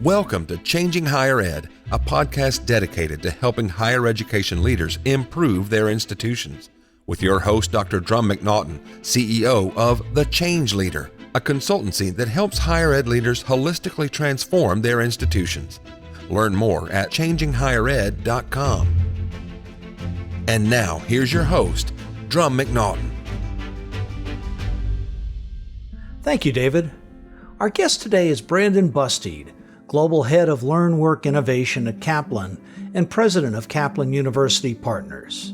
Welcome to Changing Higher Ed, a podcast dedicated to helping higher education leaders improve their institutions. With your host, Dr. Drum McNaughton, CEO of The Change Leader, a consultancy that helps higher ed leaders holistically transform their institutions. Learn more at changinghighered.com. And now, here's your host, Drum McNaughton. Thank you, David. Our guest today is Brandon Busteed, Global Head of Learn Work Innovation at Kaplan and President of Kaplan University Partners.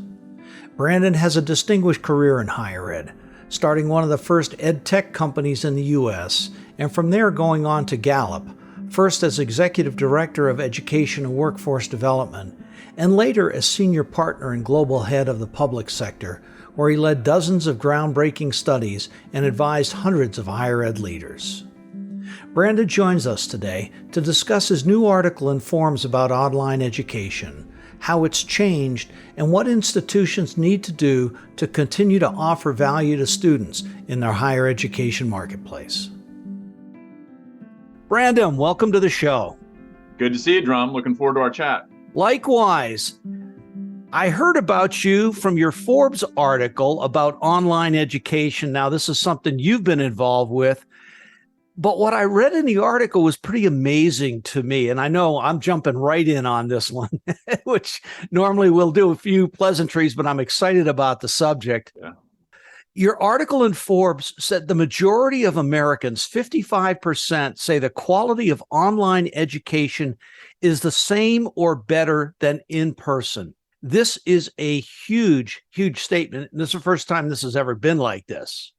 Brandon has a distinguished career in higher ed, starting one of the first ed tech companies in the U.S., and from there going on to Gallup, first as Executive Director of Education and Workforce Development, and later as Senior Partner and Global Head of the Public Sector, where he led dozens of groundbreaking studies and advised hundreds of higher ed leaders. Brandon joins us today to discuss his new article in Forbes about online education, how it's changed, and what institutions need to do to continue to offer value to students in their higher education marketplace. Brandon, welcome to the show. Good to see you, Drum. Looking forward to our chat. Likewise. I heard about you from your Forbes article about online education. Now, this is something you've been involved with. But what I read in the article was pretty amazing to me. And I know I'm jumping right in on this one, which normally we'll do a few pleasantries, but I'm excited about the subject. Yeah. Your article in Forbes said the majority of Americans, 55%, say the quality of online education is the same or better than in person. This is a huge, huge statement. And this is the first time this has ever been like this.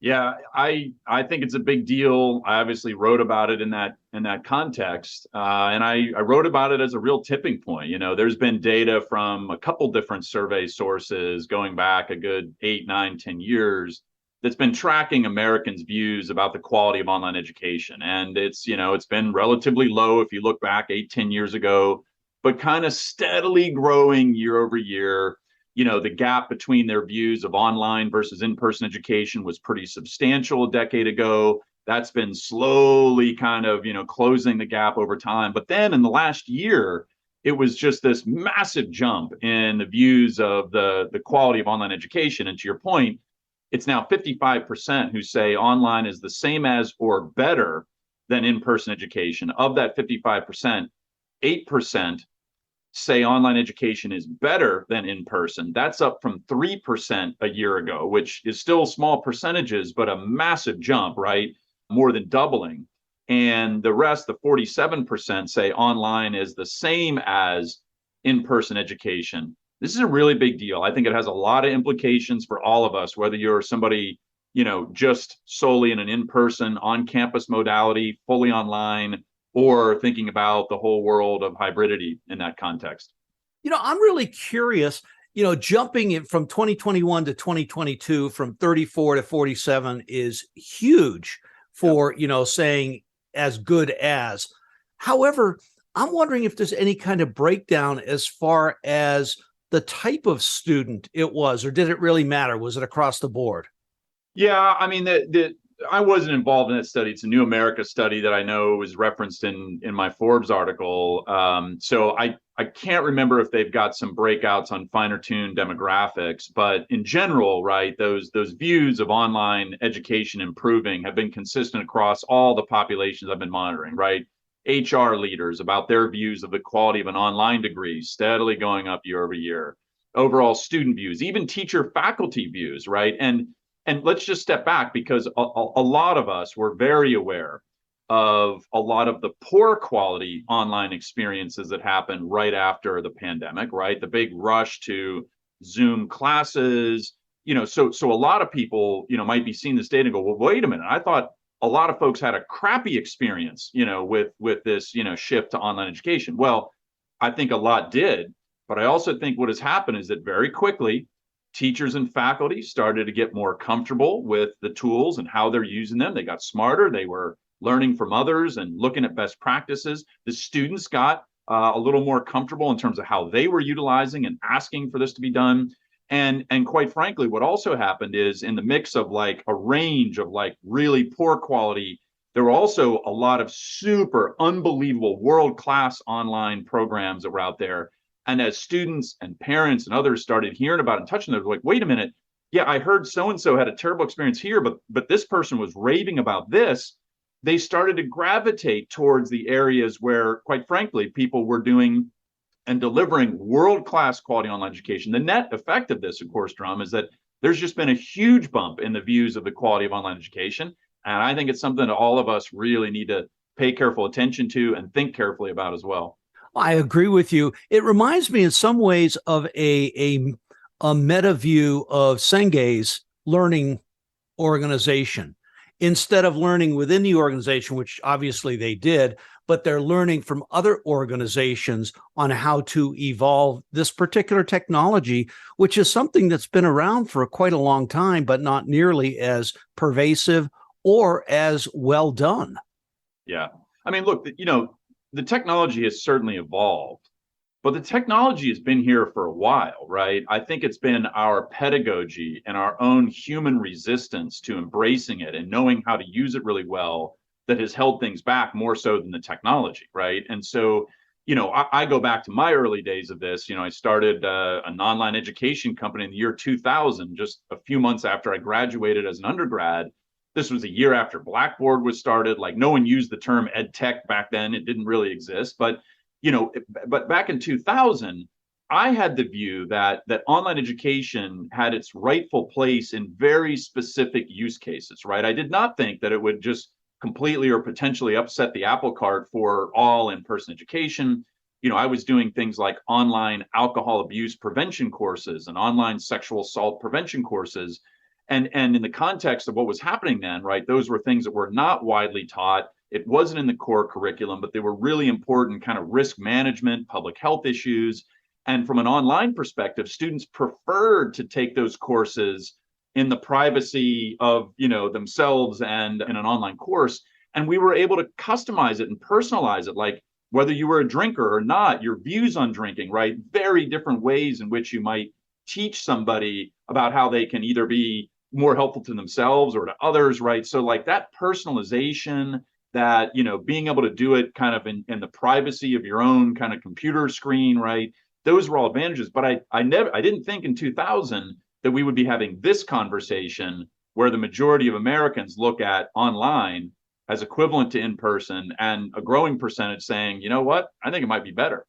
Yeah, I think it's a big deal. I obviously wrote about it in that context, and I wrote about it as a real tipping point. You know, there's been data from a couple different survey sources going back a good 8, 9, 10 years that's been tracking Americans' views about the quality of online education, and it's been relatively low if you look back 8, 10 years ago, but kind of steadily growing year over year. You know, the gap between their views of online versus in-person education was pretty substantial a decade ago. That's been slowly kind of, closing the gap over time. But then in the last year, it was just this massive jump in the views of the quality of online education. And to your point, it's now 55% who say online is the same as or better than in-person education. Of that 55%, 8% say online education is better than in person. That's up from 3% a year ago, which is still small percentages, but a massive jump, right? More than doubling. And the rest, the 47%, say online is the same as in-person education. This is a really big deal. I think it has a lot of implications for all of us, whether you're somebody, just solely in an in-person, on-campus modality, fully online, or thinking about the whole world of hybridity in that context. I'm really curious, jumping in from 2021 to 2022 from 34 to 47 is huge for, saying as good as. However, I'm wondering if there's any kind of breakdown as far as the type of student it was, or did it really matter? Was it across the board? Yeah, I mean, I wasn't involved in that study. It's a New America study that I know was referenced in my Forbes article. So I can't remember if they've got some breakouts on finer tuned demographics, but in general, right, those views of online education improving have been consistent across all the populations I've been monitoring, right? HR leaders about their views of the quality of an online degree steadily going up year over year. Overall student views, even teacher faculty views, right? And let's just step back, because a lot of us were very aware of a lot of the poor quality online experiences that happened right after the pandemic, right? The big rush to Zoom classes, so a lot of people, might be seeing this data and go, well, wait a minute. I thought a lot of folks had a crappy experience, with this, shift to online education. Well, I think a lot did, but I also think what has happened is that very quickly, teachers and faculty started to get more comfortable with the tools and how they're using them. They got smarter. They were learning from others and looking at best practices. The students got a little more comfortable in terms of how they were utilizing and asking for this to be done. And quite frankly, what also happened is, in the mix of like a range of like really poor quality There were also a lot of super unbelievable world-class online programs that were out there. And as students and parents and others started hearing about it and touching them, they're like, wait a minute, yeah, I heard so-and-so had a terrible experience here, but this person was raving about this. They started to gravitate towards the areas where, quite frankly, people were doing and delivering world-class quality online education. The net effect of this, of course, Drum, is that there's just been a huge bump in the views of the quality of online education. And I think it's something that all of us really need to pay careful attention to and think carefully about as well. I agree with you. It reminds me in some ways of a meta view of Senge's learning organization. Instead of learning within the organization, which obviously they did, but they're learning from other organizations on how to evolve this particular technology, which is something that's been around for quite a long time, but not nearly as pervasive or as well done. Yeah. I mean, look, the technology has certainly evolved, but the technology has been here for a while, right? I think it's been our pedagogy and our own human resistance to embracing it and knowing how to use it really well that has held things back more so than the technology, right? And so, I go back to my early days of this. I started an online education company in the year 2000, just a few months after I graduated as an undergrad. This was a year after Blackboard was started. Like, no one used the term ed tech back then. It didn't really exist. But back in 2000, I had the view that online education had its rightful place in very specific use cases, right? I did not think that it would just completely or potentially upset the apple cart for all in-person education. I was doing things like online alcohol abuse prevention courses and online sexual assault prevention courses. And in the context of what was happening then, right, those were things that were not widely taught. It wasn't in the core curriculum, but they were really important kind of risk management, public health issues. And from an online perspective, students preferred to take those courses in the privacy of, themselves and in an online course. And we were able to customize it and personalize it, like whether you were a drinker or not, your views on drinking, right? Very different ways in which you might teach somebody about how they can either be more helpful to themselves or to others, right? So like that personalization, that, being able to do it kind of in the privacy of your own kind of computer screen, right? Those were all advantages. But I didn't think in 2000 that we would be having this conversation where the majority of Americans look at online as equivalent to in-person, and a growing percentage saying, you know what, I think it might be better.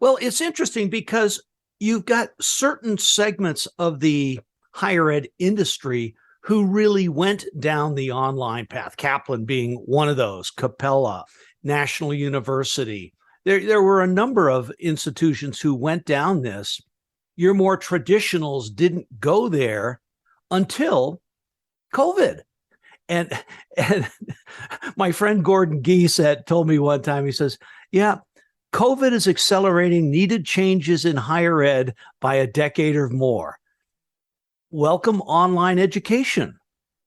Well, it's interesting because you've got certain segments of the higher ed industry who really went down the online path, Kaplan being one of those, Capella, National University. There were a number of institutions who went down this. Your more traditionals didn't go there until COVID. And my friend Gordon Geese told me one time, he says, yeah, COVID is accelerating needed changes in higher ed by a decade or more. Welcome online education.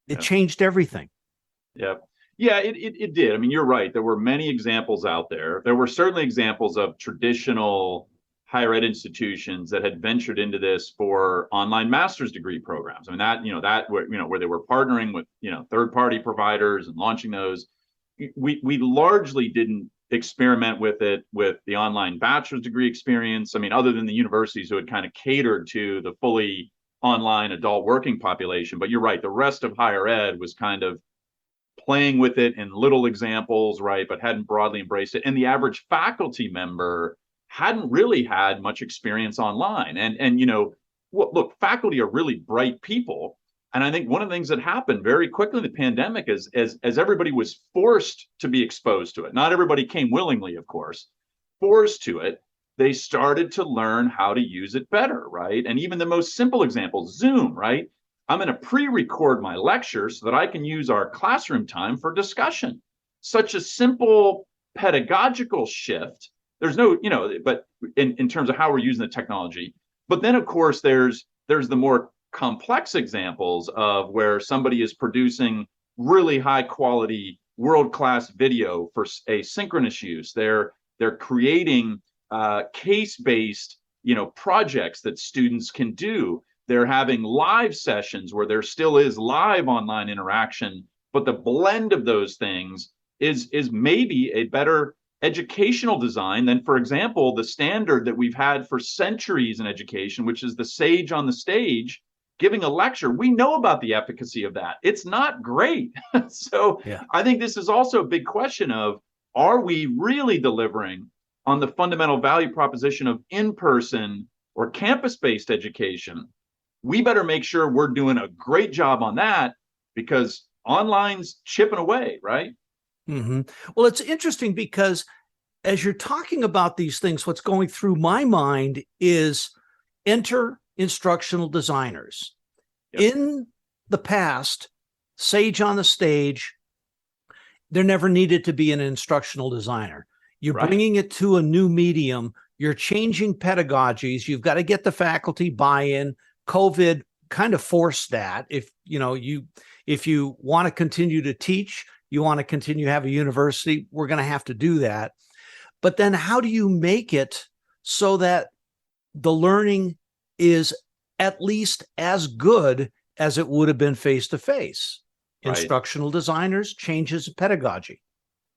It changed everything. Yeah. Yeah, it did. I mean, you're right. There were many examples out there. There were certainly examples of traditional higher ed institutions that had ventured into this for online master's degree programs. I mean, where they were partnering with, third-party providers and launching those. We largely didn't experiment with it with the online bachelor's degree experience. I mean, other than the universities who had kind of catered to the fully online adult working population. But you're right, the rest of higher ed was kind of playing with it in little examples, right, but hadn't broadly embraced it. And the average faculty member hadn't really had much experience online. And look, faculty are really bright people. And I think one of the things that happened very quickly in the pandemic is as everybody was forced to be exposed to it, not everybody came willingly, of course, forced to it, they started to learn how to use it better, right? And even the most simple examples, Zoom, right? I'm going to pre-record my lecture so that I can use our classroom time for discussion. Such a simple pedagogical shift. There's no, but in terms of how we're using the technology. But then, of course, there's the more complex examples of where somebody is producing really high quality, world-class video for asynchronous use. They're creating case-based, projects that students can do. They're having live sessions where there still is live online interaction but the blend of those things is maybe a better educational design than, for example, the standard that we've had for centuries in education, which is the sage on the stage giving a lecture. We know about the efficacy of that. It's not great. So Yeah. I think this is also a big question of, are we really delivering on the fundamental value proposition of in-person or campus-based education? We better make sure we're doing a great job on that, because online's chipping away, right? Mm-hmm. Well, it's interesting because as you're talking about these things, what's going through my mind is enter instructional designers. Yep. In the past, sage on the stage, there never needed to be an instructional designer. You're Right. bringing it to a new medium. You're changing pedagogies. You've got to get the faculty buy-in. COVID kind of forced that. If you want to continue to teach, you want to continue to have a university, we're going to have to do that. But then how do you make it so that the learning is at least as good as it would have been face-to-face? Right. Instructional designers changes pedagogy.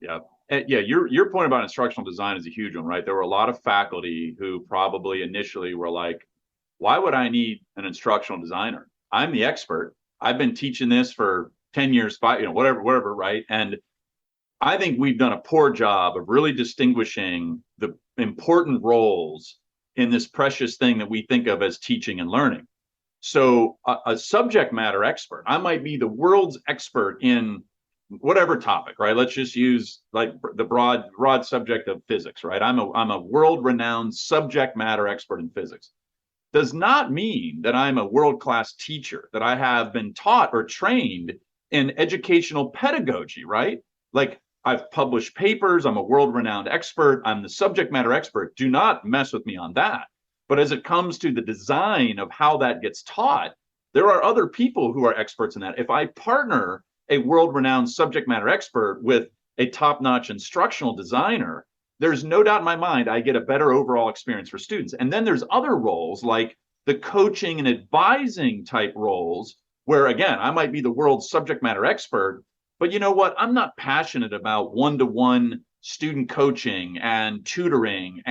Yeah. Yeah, your point about instructional design is a huge one, right? There were a lot of faculty who probably initially were like, why would I need an instructional designer? I'm the expert. I've been teaching this for 10 years, whatever, right? And I think we've done a poor job of really distinguishing the important roles in this precious thing that we think of as teaching and learning. So a subject matter expert, I might be the world's expert in whatever topic, right? Let's just use like the broad subject of physics, right? I'm a world-renowned subject matter expert in physics. Does not mean that I'm a world-class teacher, that I have been taught or trained in educational pedagogy, right? Like, I've published papers, I'm a world-renowned expert, I'm the subject matter expert. Do not mess with me on that. But as it comes to the design of how that gets taught, there are other people who are experts in that. If I partner a world-renowned subject matter expert with a top-notch instructional designer, there's no doubt in my mind I get a better overall experience for students. And then there's other roles like the coaching and advising type roles, where again, I might be the world's subject matter expert, but you know what? I'm not passionate about one-to-one student coaching and tutoring.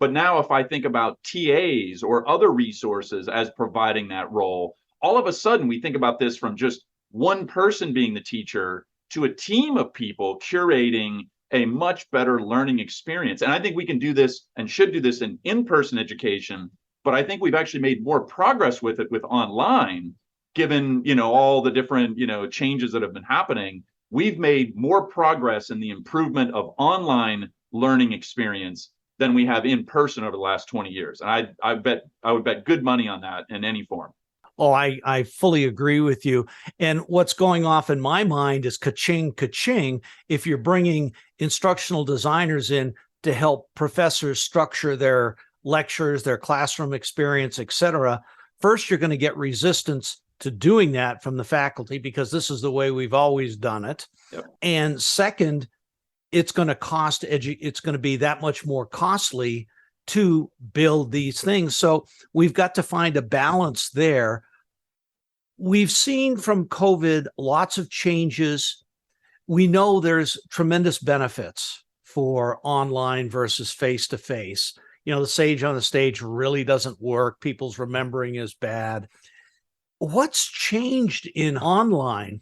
But now if I think about TAs or other resources as providing that role, all of a sudden we think about this from just one person being the teacher to a team of people curating a much better learning experience. And I think we can do this and should do this in in-person education, but I think we've actually made more progress with it with online, given, all the different, changes that have been happening. We've made more progress in the improvement of online learning experience than we have in person over the last 20 years. And I would bet good money on that in any form. Oh, I fully agree with you. And what's going off in my mind is ka-ching, ka-ching. If you're bringing instructional designers in to help professors structure their lectures, their classroom experience, et cetera, first, you're going to get resistance to doing that from the faculty because this is the way we've always done it. Yep. And second, it's going to be that much more costly to build these things. So we've got to find a balance there. We've seen from COVID lots of changes. We know there's tremendous benefits for online versus face-to-face. The sage on the stage really doesn't work. People's remembering is bad. What's changed in online?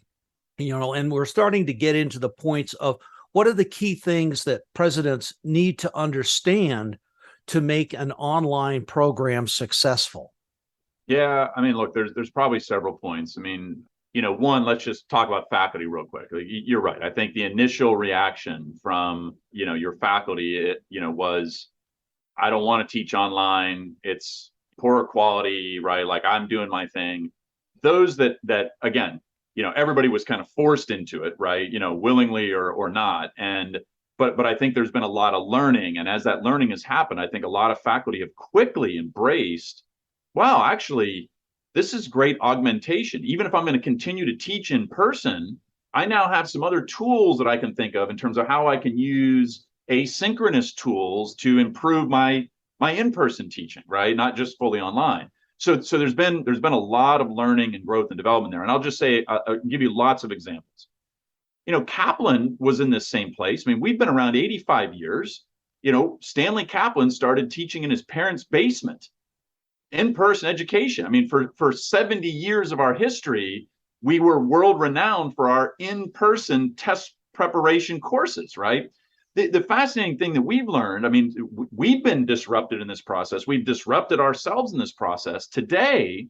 And we're starting to get into the points of what are the key things that presidents need to understand to make an online program successful? Yeah, I mean, look, there's probably several points. I mean, one, let's just talk about faculty real quick. Like, you're right. I think the initial reaction from, your faculty, was, I don't want to teach online. It's poor quality, right? Like, I'm doing my thing. Those that again, everybody was kind of forced into it, right? Willingly or not. But I think there's been a lot of learning. And as that learning has happened, I think a lot of faculty have quickly embraced, wow, actually, this is great augmentation. Even if I'm going to continue to teach in person, I now have some other tools that I can think of in terms of how I can use asynchronous tools to improve my in-person teaching, right? Not just fully online. So there's been a lot of learning and growth and development there. And I'll just say, I'll give you lots of examples. Kaplan was in this same place. I mean, we've been around 85 years. Stanley Kaplan started teaching in his parents' basement, in-person education. I mean, for 70 years of our history, we were world renowned for our in-person test preparation courses, right? The fascinating thing that we've learned, I mean, we've been disrupted in this process. We've disrupted ourselves in this process. Today,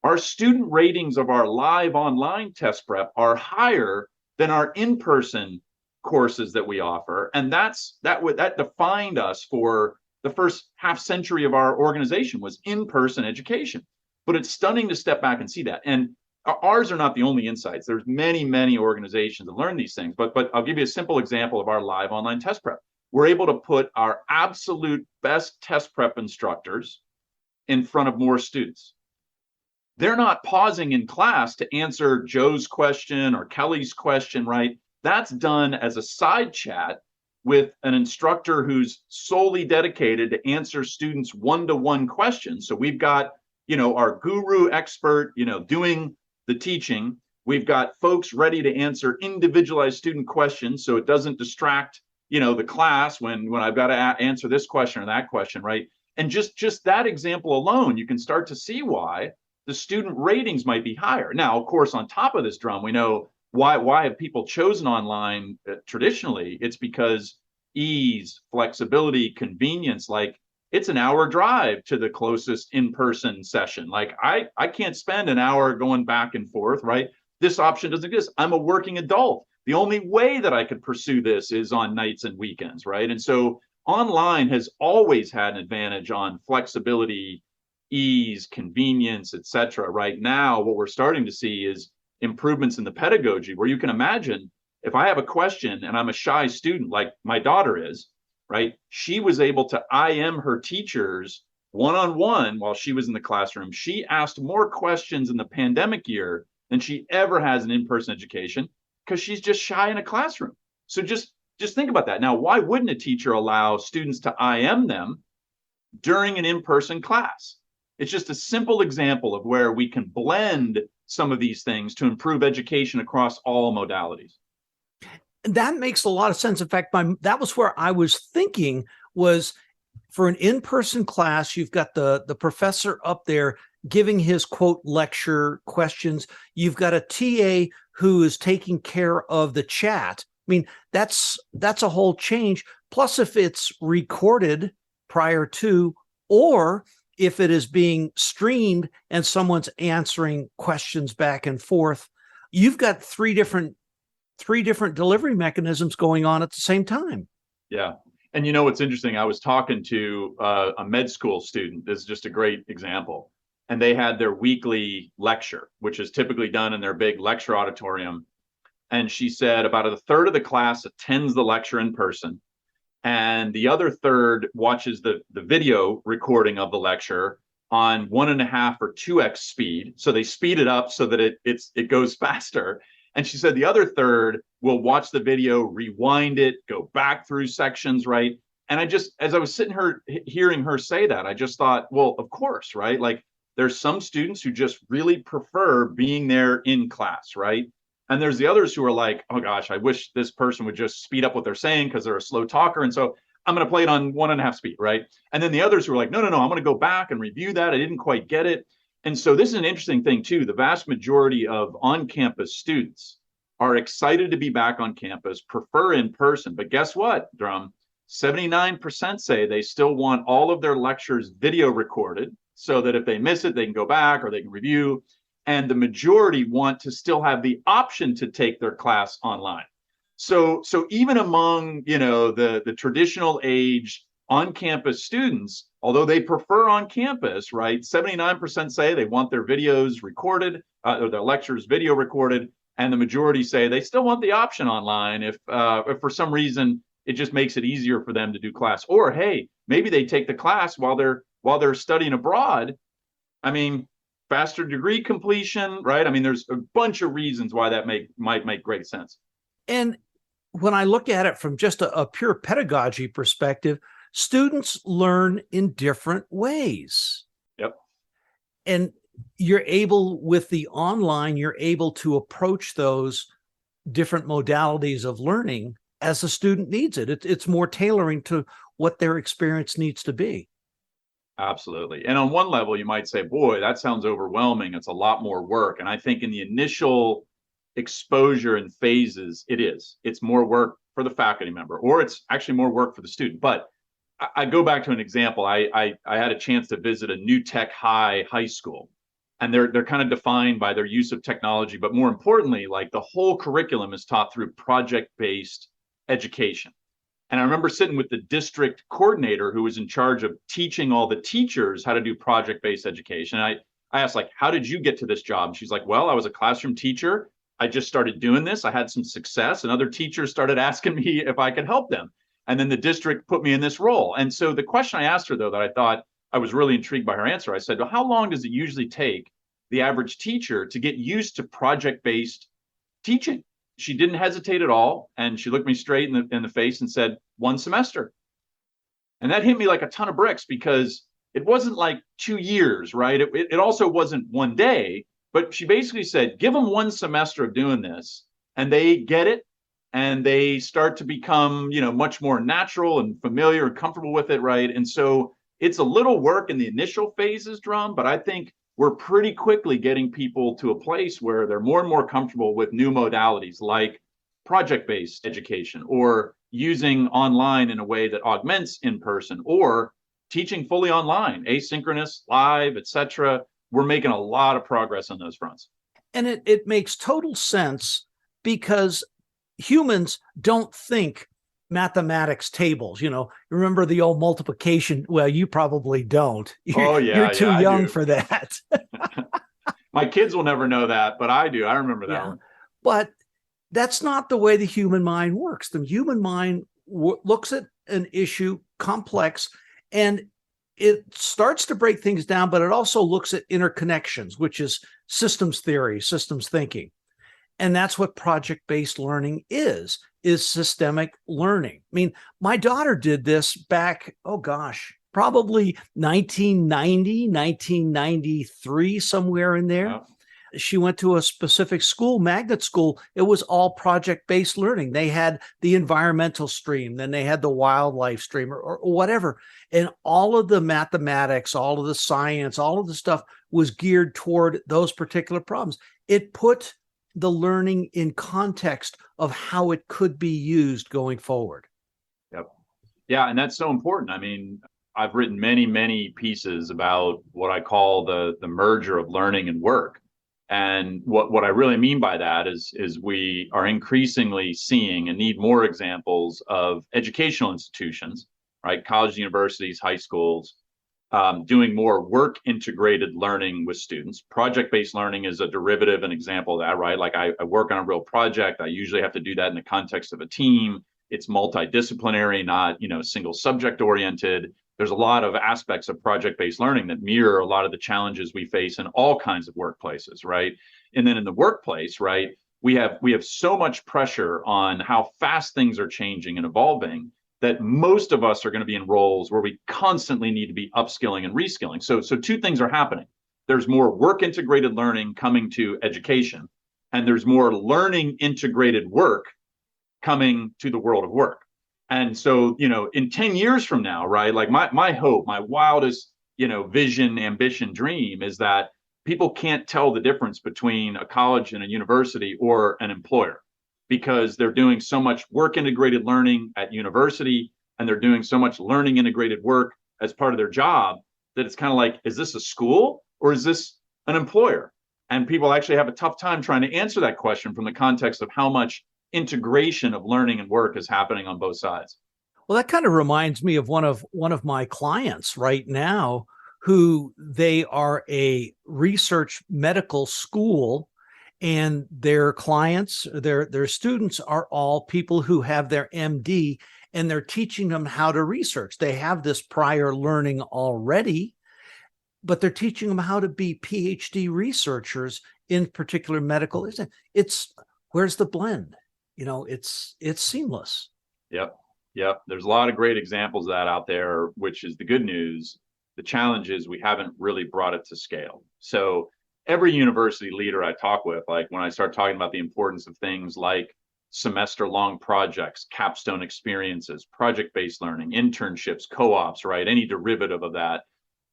our student ratings of our live online test prep are higher than our in-person courses that we offer. And that defined us for the first half century of our organization, was in-person education. But it's stunning to step back and see that. And ours are not the only insights. There's many, many organizations that learn these things. But I'll give you a simple example of our live online test prep. We're able to put our absolute best test prep instructors in front of more students. They're not pausing in class to answer Joe's question or Kelly's question, right? That's done as a side chat with an instructor who's solely dedicated to answer students one-to-one questions. So we've got, our guru expert, doing the teaching. We've got folks ready to answer individualized student questions, so it doesn't distract, the class when I've got to answer this question or that question, right? And just that example alone, you can start to see why the student ratings might be higher. Now, of course, on top of this drum, we know why have people chosen online traditionally? It's because ease, flexibility, convenience. Like, it's an hour drive to the closest in-person session. Like, I can't spend an hour going back and forth, right? This option doesn't exist. I'm a working adult. The only way that I could pursue this is on nights and weekends, right? And so online has always had an advantage on flexibility, ease, convenience, et cetera. Right now, what we're starting to see is improvements in the pedagogy, where you can imagine, if I have a question and I'm a shy student, like my daughter is, right? She was able to IM her teachers one-on-one while she was in the classroom. She asked more questions in the pandemic year than she ever has in in-person education, because she's just shy in a classroom. So just think about that. Now, why wouldn't a teacher allow students to IM them during an in-person class? It's just a simple example of where we can blend some of these things to improve education across all modalities. That makes a lot of sense. In fact, that was where I was thinking, was for an in-person class, you've got the professor up there giving his quote lecture questions. You've got a TA who is taking care of the chat. I mean, that's a whole change. Plus, if it's recorded prior to, or if it is being streamed and someone's answering questions back and forth, you've got three different delivery mechanisms going on at the same time. Yeah. And what's interesting, I was talking to a med school student. This is just a great example. And they had their weekly lecture, which is typically done in their big lecture auditorium. And she said about a third of the class attends the lecture in person, and the other third watches the video recording of the lecture on 1.5 or 2x speed. So they speed it up so that it goes faster. And she said the other third will watch the video, rewind it, go back through sections, right? And as I was hearing her say that, I just thought, well, of course, right? Like, there's some students who just really prefer being there in class, right? And there's the others who are like, oh gosh, I wish this person would just speed up what they're saying because they're a slow talker. And so I'm going to play it on 1.5 speed, right? And then the others who are like, no, I'm going to go back and review that. I didn't quite get it. And so this is an interesting thing too. The vast majority of on-campus students are excited to be back on campus, prefer in person. But guess what, Drum? 79% say they still want all of their lectures video recorded, so that if they miss it, they can go back or they can review. And the majority want to still have the option to take their class online. So even among, the traditional age on-campus students, although they prefer on campus, right? 79% say they want their videos recorded, or their lectures video recorded, and the majority say they still want the option online if for some reason it just makes it easier for them to do class. Or hey, maybe they take the class while they're studying abroad. I mean, faster degree completion, right? I mean, there's a bunch of reasons why that might make great sense. And when I look at it from just a pure pedagogy perspective, students learn in different ways. Yep. And you're able, with the online, you're able to approach those different modalities of learning as the student needs it. It's more tailoring to what their experience needs to be. Absolutely. And on one level, you might say, boy, that sounds overwhelming. It's a lot more work. And I think in the initial exposure and phases, it is. It's more work for the faculty member, or it's actually more work for the student. But I go back to an example. I had a chance to visit a new tech high school, and they're kind of defined by their use of technology. But more importantly, like the whole curriculum is taught through project-based education. And I remember sitting with the district coordinator who was in charge of teaching all the teachers how to do project-based education. And I asked, like, how did you get to this job? And she's like, well, I was a classroom teacher. I just started doing this. I had some success, and other teachers started asking me if I could help them. And then the district put me in this role. And so the question I asked her, though, that I thought I was really intrigued by her answer, I said, well, how long does it usually take the average teacher to get used to project-based teaching? She didn't hesitate at all. And she looked me straight in the face and said, 1 semester. And that hit me like a ton of bricks, because it wasn't like 2 years, right? It also wasn't 1 day, but she basically said, give them 1 semester of doing this and they get it. And they start to become, much more natural and familiar and comfortable with it, right? And so it's a little work in the initial phases, Drum, but I think we're pretty quickly getting people to a place where they're more and more comfortable with new modalities like project-based education, or using online in a way that augments in person, or teaching fully online, asynchronous, live, etc. We're making a lot of progress on those fronts. And it makes total sense, because humans don't think mathematics tables. Remember the old multiplication? Well, you probably don't. You're too young for that. My kids will never know that, but I do. I remember that one. But that's not the way the human mind works. The human mind looks at an issue complex, and it starts to break things down, but it also looks at interconnections, which is systems theory, systems thinking. And that's what project-based learning is systemic learning. I mean, my daughter did this back, probably 1990, 1993, somewhere in there. Wow. She went to a specific school, magnet school. It was all project-based learning. They had the environmental stream, then they had the wildlife stream, or whatever. And all of the mathematics, all of the science, all of the stuff was geared toward those particular problems. It put the learning in context of how it could be used going forward. Yep. Yeah, and that's so important. I mean, I've written many pieces about what I call the merger of learning and work. And what I really mean by that is we are increasingly seeing and need more examples of educational institutions, right? Colleges, universities, high schools, doing more work integrated learning with students. Project-based learning is a derivative, an example of that, right? Like I work on a real project. I usually have to do that in the context of a team. It's multidisciplinary, not, single subject oriented. There's a lot of aspects of project-based learning that mirror a lot of the challenges we face in all kinds of workplaces, right? And then in the workplace, right, we have so much pressure on how fast things are changing and evolving, that most of us are going to be in roles where we constantly need to be upskilling and reskilling. So 2 things are happening. There's more work integrated learning coming to education, and there's more learning integrated work coming to the world of work. And so, in 10 years from now, right, like my hope, my wildest, vision, ambition, dream is that people can't tell the difference between a college and a university or an employer, because they're doing so much work integrated learning at university, and they're doing so much learning integrated work as part of their job, that it's kind of like, is this a school or is this an employer? And people actually have a tough time trying to answer that question from the context of how much integration of learning and work is happening on both sides. Well, that kind of reminds me of one of my clients right now, who they are a research medical school, and their clients, their students are all people who have their MD, and they're teaching them how to research. They have this prior learning already, but they're teaching them how to be PhD researchers in particular medical. It's where's the blend? It's seamless. Yep. There's a lot of great examples of that out there, which is the good news. The challenge is we haven't really brought it to scale. So every university leader I talk with, like when I start talking about the importance of things like semester-long projects, capstone experiences, project-based learning, internships, co-ops, right? Any derivative of that,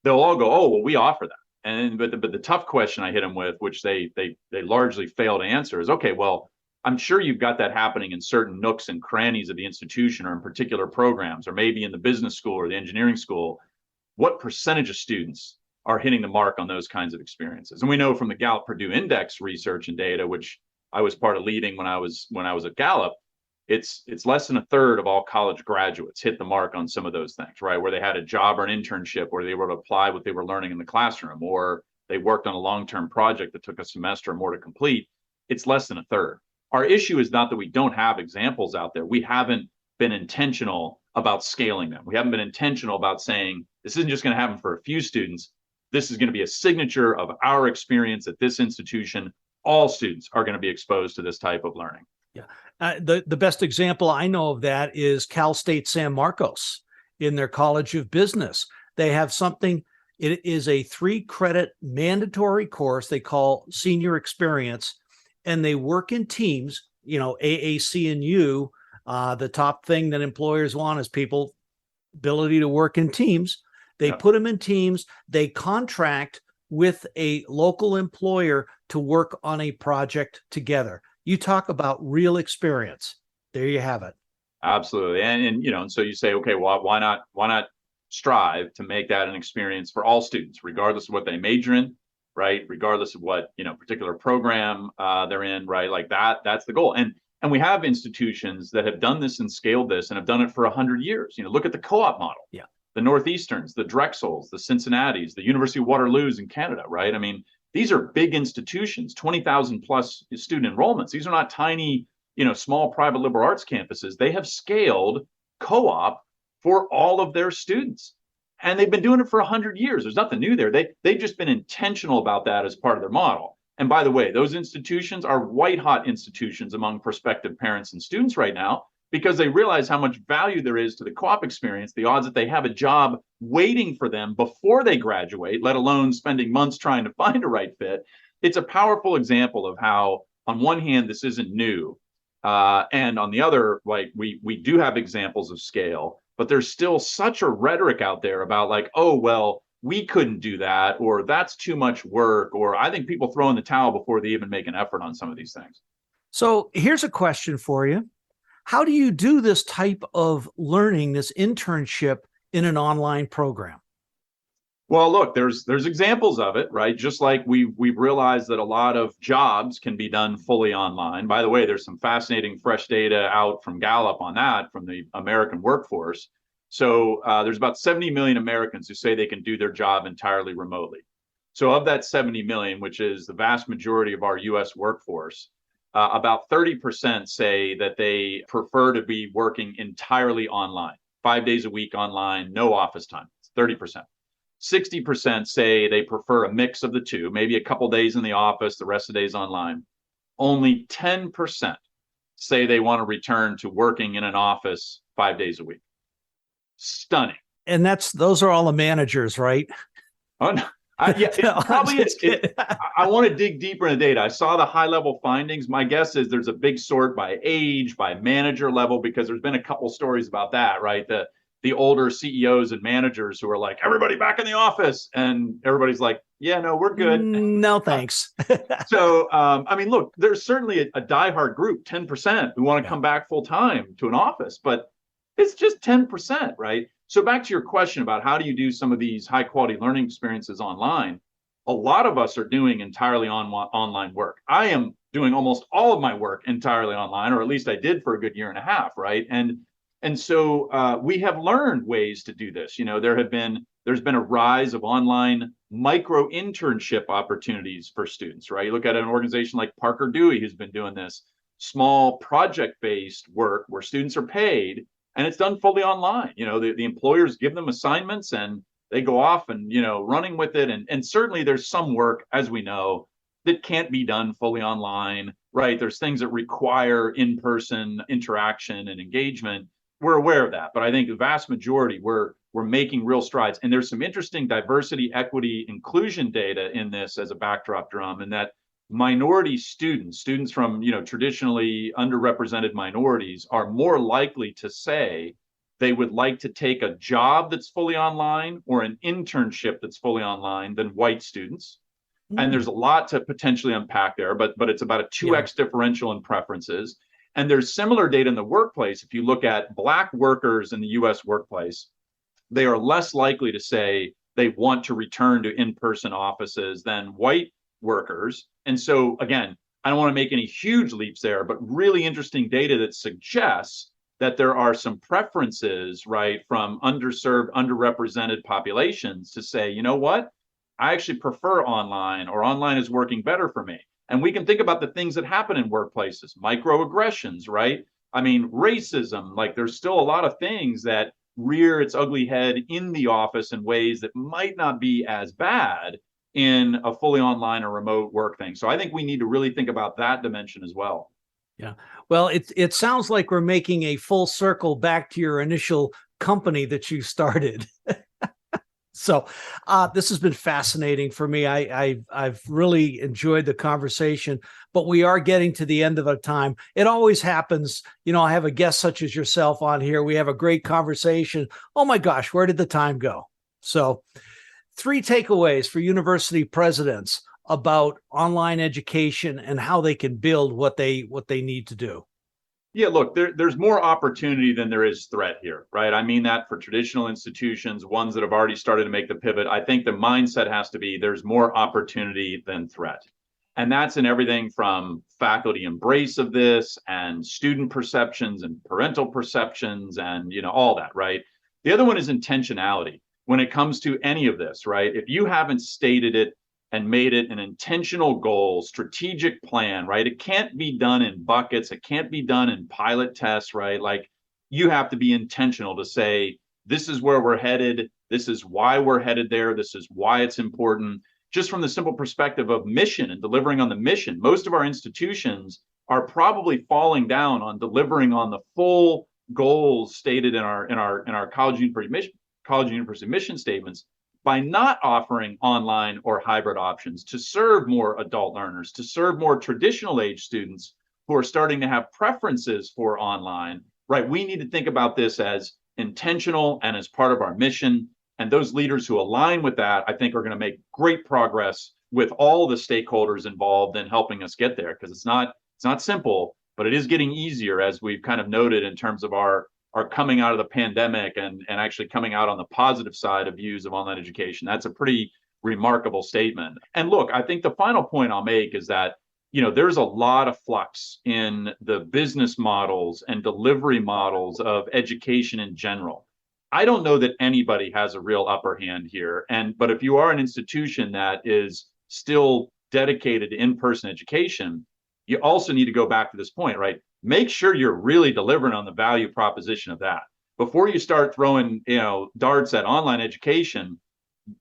they'll all go, "Oh, well, we offer that." And but the tough question I hit them with, which they largely fail to answer, is, okay, well, I'm sure you've got that happening in certain nooks and crannies of the institution, or in particular programs, or maybe in the business school or the engineering school. What percentage of students are hitting the mark on those kinds of experiences? And we know from the Gallup Purdue Index research and data, which I was part of leading when I was at Gallup, it's less than a third of all college graduates hit the mark on some of those things, right? Where they had a job or an internship where they were able to apply what they were learning in the classroom, or they worked on a long-term project that took a semester or more to complete. It's less than a third. Our issue is not that we don't have examples out there. We haven't been intentional about scaling them. We haven't been intentional about saying, this isn't just going to happen for a few students. This is going to be a signature of our experience at this institution. All students are going to be exposed to this type of learning. Yeah. The best example I know of that is Cal State San Marcos in their College of Business. They have something, it is a 3-credit mandatory course they call Senior Experience, and they work in teams, AAC and U. The top thing that employers want is people ability to work in teams. They put them in teams. They contract with a local employer to work on a project together. You talk about real experience. There you have it. Absolutely. And so you say, okay, well, why not strive to make that an experience for all students, regardless of what they major in, right? Regardless of what, particular program they're in, right? Like that's the goal. And we have institutions that have done this and scaled this and have done it for 100 years. Look at the co-op model. Yeah. The Northeasterns, the Drexels, the Cincinnatis, the University of Waterloos in Canada, right? I mean, these are big institutions, 20,000 plus student enrollments. These are not tiny, small private liberal arts campuses. They have scaled co-op for all of their students. And they've been doing it for 100 years. There's nothing new there. They've just been intentional about that as part of their model. And by the way, those institutions are white hot institutions among prospective parents and students right now, because they realize how much value there is to the co-op experience, the odds that they have a job waiting for them before they graduate, let alone spending months trying to find a right fit. It's a powerful example of how, on one hand, this isn't new. And on the other, like we do have examples of scale, but there's still such a rhetoric out there about like, oh, well, we couldn't do that, or that's too much work, or I think people throw in the towel before they even make an effort on some of these things. So here's a question for you. How do you do this type of learning, this internship in an online program? Well, look, there's examples of it, right? Just like we've realized that a lot of jobs can be done fully online. By the way, there's some fascinating fresh data out from Gallup on that, from the American workforce. So there's about 70 million Americans who say they can do their job entirely remotely. So of that 70 million, which is the vast majority of our US workforce, about 30% say that they prefer to be working entirely online, 5 days a week online, no office time. It's 30%. 60% say they prefer a mix of the two, maybe a couple days in the office, the rest of the days online. Only 10% say they want to return to working in an office 5 days a week. Stunning. And those are all the managers, right? Oh, no. I want to dig deeper into data. I saw the high level findings. My guess is there's a big sort by age, by manager level, because there's been a couple stories about that, right? The older CEOs and managers who are like, everybody back in the office. And everybody's like, yeah, no, we're good. No, thanks. So, look, there's certainly a diehard group, 10%, who want to come back full time to an office, but it's just 10%, right? So back to your question about how do you do some of these high quality learning experiences online? A lot of us are doing entirely online work. I am doing almost all of my work entirely online, or at least I did for a good year and a half, right? And so we have learned ways to do this. There's been a rise of online micro internship opportunities for students, right? You look at an organization like Parker Dewey, who's been doing this small project-based work where students are paid, and it's done fully online. The employers give them assignments and they go off and, running with it. And certainly there's some work, as we know, that can't be done fully online, right? There's things that require in-person interaction and engagement. we're aware of that, but I think the vast majority we're making real strides. And there's some interesting diversity, equity, inclusion data in this as a backdrop, Drum, and that minority students from traditionally underrepresented minorities are more likely to say they would like to take a job that's fully online or an internship that's fully online than white students. And there's a lot to potentially unpack there, but it's about a 2x differential in preferences. And there's similar data in the workplace. If you look at Black workers in the US workplace, they are less likely to say they want to return to in-person offices than white workers. And so again, I don't want to make any huge leaps there, but really interesting data that suggests that there are some preferences, right, from underserved, underrepresented populations to say, you know what, I actually prefer online, or online is working better for me. And we can think about the things that happen in workplaces, microaggressions, right? I mean, racism, like there's still a lot of things that rear its ugly head in the office in ways that might not be as bad in a fully online or remote work thing. So I think we need to really think about that dimension as well. Yeah. Well, it sounds like we're making a full circle back to your initial company that you started. So this has been fascinating for me. I've really enjoyed the conversation, but we are getting to the end of our time. It always happens. I have a guest such as yourself on here. We have a great conversation. Oh my gosh, where did the time go? So 3 takeaways for university presidents about online education and how they can build what they need to do. Yeah, look, there's more opportunity than there is threat here, right? I mean that for traditional institutions, ones that have already started to make the pivot. I think the mindset has to be there's more opportunity than threat. And that's in everything from faculty embrace of this and student perceptions and parental perceptions and, all that, right? The other one is intentionality. When it comes to any of this, right? If you haven't stated it and made it an intentional goal, strategic plan, right? It can't be done in buckets. It can't be done in pilot tests, right? Like you have to be intentional to say, this is where we're headed. This is why we're headed there. This is why it's important. Just from the simple perspective of mission and delivering on the mission, most of our institutions are probably falling down on delivering on the full goals stated in our college university mission statements, by not offering online or hybrid options to serve more adult learners, to serve more traditional age students who are starting to have preferences for online, right? We need to think about this as intentional and as part of our mission. And those leaders who align with that, I think, are going to make great progress with all the stakeholders involved in helping us get there, because it's not simple, but it is getting easier, as we've kind of noted in terms of our coming out of the pandemic and actually coming out on the positive side of views of online education. That's a pretty remarkable statement. And look, I think the final point I'll make is that, there's a lot of flux in the business models and delivery models of education in general. I don't know that anybody has a real upper hand here. But if you are an institution that is still dedicated to in-person education, you also need to go back to this point, right? Make sure you're really delivering on the value proposition of that. Before you start throwing, darts at online education,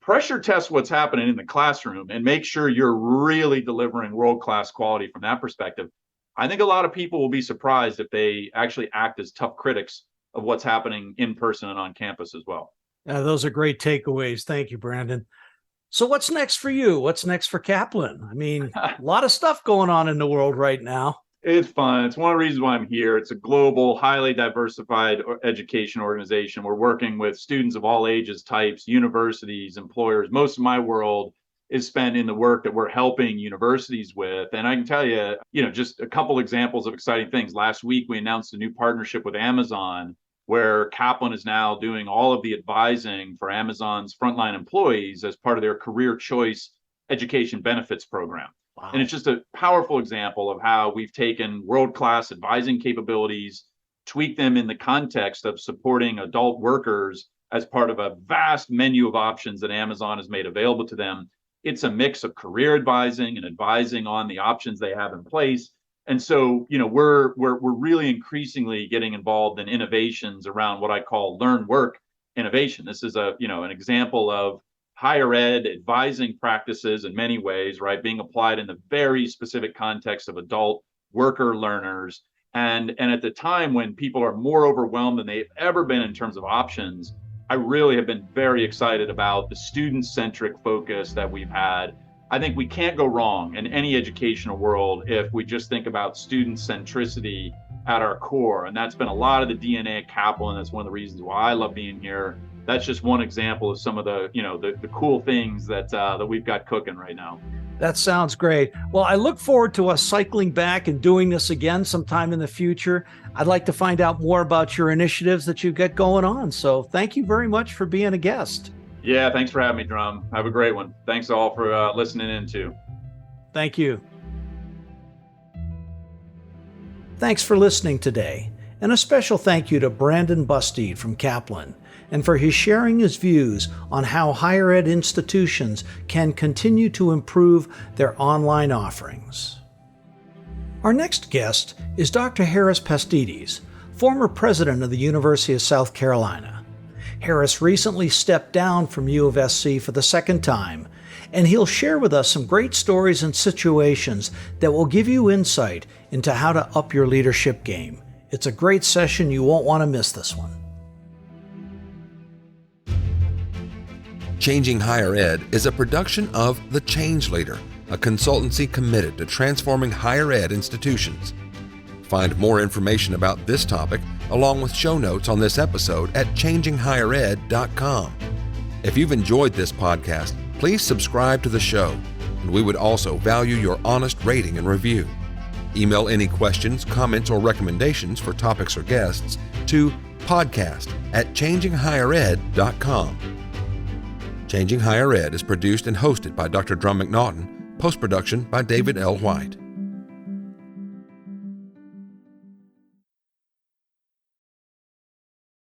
pressure test what's happening in the classroom and make sure you're really delivering world-class quality from that perspective. I think a lot of people will be surprised if they actually act as tough critics of what's happening in person and on campus as well. Those are great takeaways. Thank you, Brandon. So what's next for you? What's next for Kaplan? I mean, a lot of stuff going on in the world right now. It's fun. It's one of the reasons why I'm here. It's a global, highly diversified education organization. We're working with students of all ages, types, universities, employers. Most of my world is spent in the work that we're helping universities with. And I can tell you, just a couple examples of exciting things. Last week, we announced a new partnership with Amazon, where Kaplan is now doing all of the advising for Amazon's frontline employees as part of their career choice education benefits program. Wow. And it's just a powerful example of how we've taken world-class advising capabilities, tweaked them in the context of supporting adult workers as part of a vast menu of options that Amazon has made available to them. It's a mix of career advising and advising on the options they have in place. And so, we're really increasingly getting involved in innovations around what I call learn work innovation. This is an example of higher ed advising practices in many ways, right, being applied in the very specific context of adult worker learners. And at the time when people are more overwhelmed than they've ever been in terms of options, I really have been very excited about the student-centric focus that we've had. I think we can't go wrong in any educational world if we just think about student centricity at our core. And that's been a lot of the DNA at Kaplan. That's one of the reasons why I love being here. That's just one example of some of the, the cool things that we've got cooking right now. That sounds great. Well, I look forward to us cycling back and doing this again sometime in the future. I'd like to find out more about your initiatives that you've got going on. So thank you very much for being a guest. Yeah, thanks for having me, Drum. Have a great one. Thanks all for listening in too. Thank you. Thanks for listening today. And a special thank you to Brandon Busteed from Kaplan, and for his sharing his views on how higher ed institutions can continue to improve their online offerings. Our next guest is Dr. Harris Pastides, former president of the University of South Carolina. Harris recently stepped down from U of SC for the second time, and he'll share with us some great stories and situations that will give you insight into how to up your leadership game. It's a great session. You won't want to miss this one. Changing Higher Ed is a production of The Change Leader, a consultancy committed to transforming higher ed institutions. Find more information about this topic, along with show notes on this episode at changinghighered.com. If you've enjoyed this podcast, please subscribe to the show, and we would also value your honest rating and review. Email any questions, comments, or recommendations for topics or guests to podcast@changinghighered.com. Changing Higher Ed is produced and hosted by Dr. Drum McNaughton, post-production by David L. White.